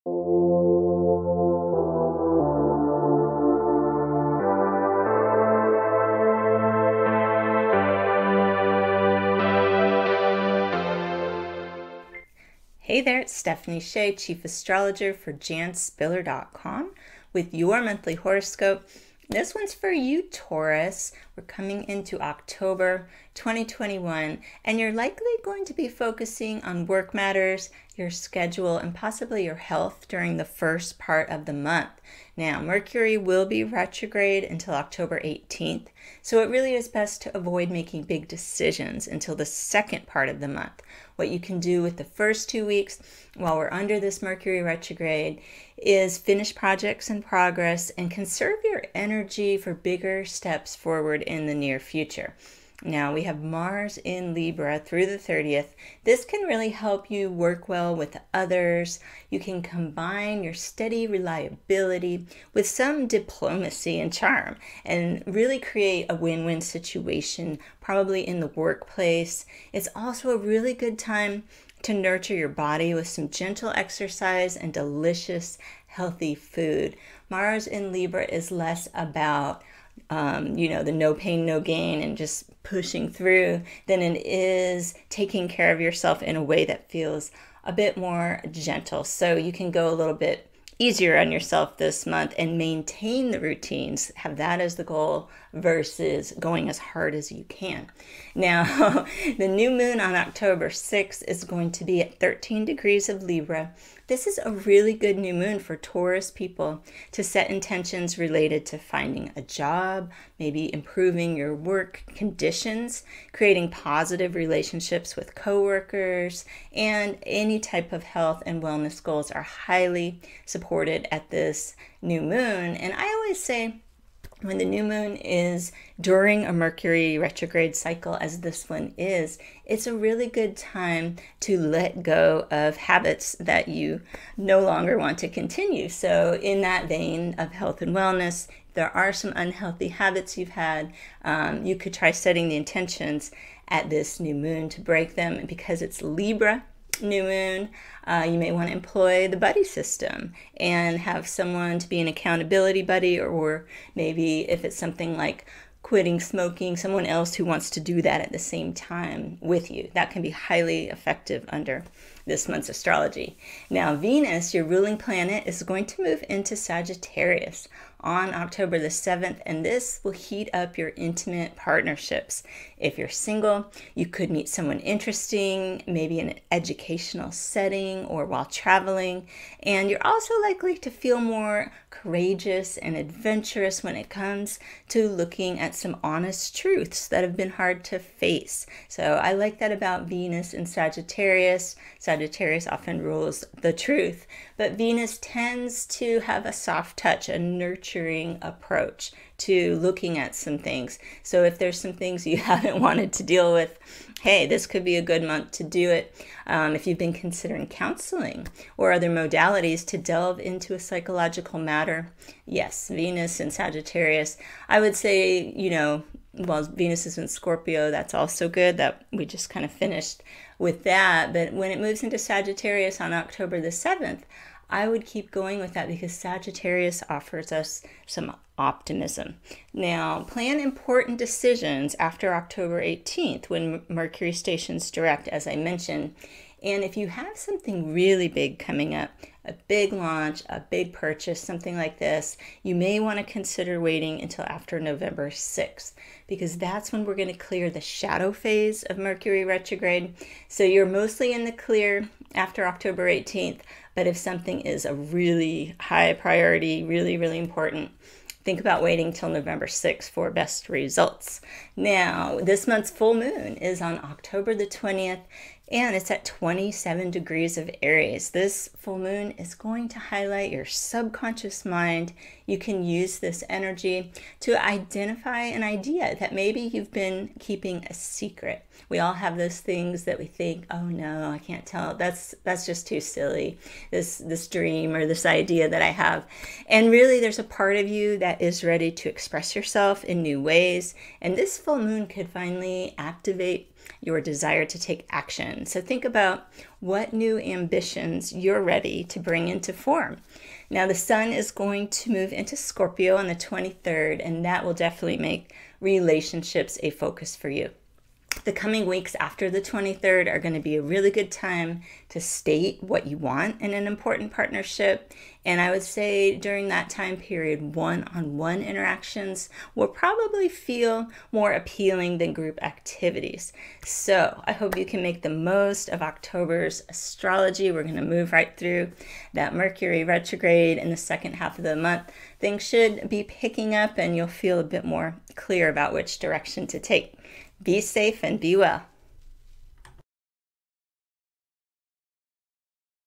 Hey there, it's Stephanie Shea, Chief Astrologer for janspiller.com with your monthly horoscope. This one's for you, Taurus. We're coming into October 2021, and you're likely going to be focusing on work matters, your schedule, and possibly your health during the first part of the month. Now, Mercury will be retrograde until October 18th, so it really is best to avoid making big decisions until the second part of the month. What you can do with the first 2 weeks while we're under this Mercury retrograde is finish projects in progress and conserve your energy for bigger steps forward in the near future. Now, we have Mars in Libra through the 30th. This can really help you work well with others. You can combine your steady reliability with some diplomacy and charm and really create a win-win situation, probably in the workplace. It's also a really good time to nurture your body with some gentle exercise and delicious, healthy food. Mars in Libra is less about the no pain, no gain and just pushing through than it is taking care of yourself in a way that feels a bit more gentle. So you can go a little bit easier on yourself this month and maintain the routines, have that as the goal versus going as hard as you can. Now, the new moon on October 6th is going to be at 13 degrees of Libra. This is a really good new moon for Taurus people to set intentions related to finding a job, maybe improving your work conditions, creating positive relationships with coworkers, and any type of health and wellness goals are highly supported at this new moon. And I always say, when the new moon is during a Mercury retrograde cycle, as this one is, it's a really good time to let go of habits that you no longer want to continue. So in that vein of health and wellness, there are some unhealthy habits you've had. You could try setting the intentions at this new moon to break them. And because it's Libra new moon, you may want to employ the buddy system and have someone to be an accountability buddy, or maybe if it's something like quitting smoking, someone else who wants to do that at the same time with you. That can be highly effective under this month's astrology. Now, Venus, your ruling planet, is going to move into Sagittarius on October the 7th, and this will heat up your intimate partnerships. If you're single, you could meet someone interesting, maybe in an educational setting or while traveling, and you're also likely to feel more courageous and adventurous when it comes to looking at some honest truths that have been hard to face. So I like that about Venus in Sagittarius. Sagittarius often rules the truth, but Venus tends to have a soft touch, a nurturing approach to looking at some things. So if there's some things you haven't wanted to deal with, hey, this could be a good month to do it. If you've been considering counseling or other modalities to delve into a psychological matter, yes, Venus in Sagittarius, I would say, well, Venus is in Scorpio, that's also good. That we just kind of finished with that. But when it moves into Sagittarius on October the 7th, I would keep going with that because Sagittarius offers us some optimism. Now, plan important decisions after October 18th when Mercury stations direct, as I mentioned. And if you have something really big coming up, a big launch, a big purchase, something like this, you may want to consider waiting until after November 6th, because that's when we're going to clear the shadow phase of Mercury retrograde. So you're mostly in the clear after October 18th, but if something is a really high priority, really, really important, think about waiting till November 6th for best results. Now, this month's full moon is on October the 20th, and it's at 27 degrees of Aries. This full moon is going to highlight your subconscious mind. You can use this energy to identify an idea that maybe you've been keeping a secret. We all have those things that we think, oh no, I can't tell. That's just too silly, this dream or this idea that I have. And really, there's a part of you that is ready to express yourself in new ways. And this full moon could finally activate your desire to take action. So think about what new ambitions you're ready to bring into form. Now, the sun is going to move into Scorpio on the 23rd, and that will definitely make relationships a focus for you. The coming weeks after the 23rd are going to be a really good time to state what you want in an important partnership. And I would say during that time period, one-on-one interactions will probably feel more appealing than group activities. So I hope you can make the most of October's astrology. We're going to move right through that Mercury retrograde in the second half of the month. Things should be picking up and you'll feel a bit more clear about which direction to take. Be safe and be well.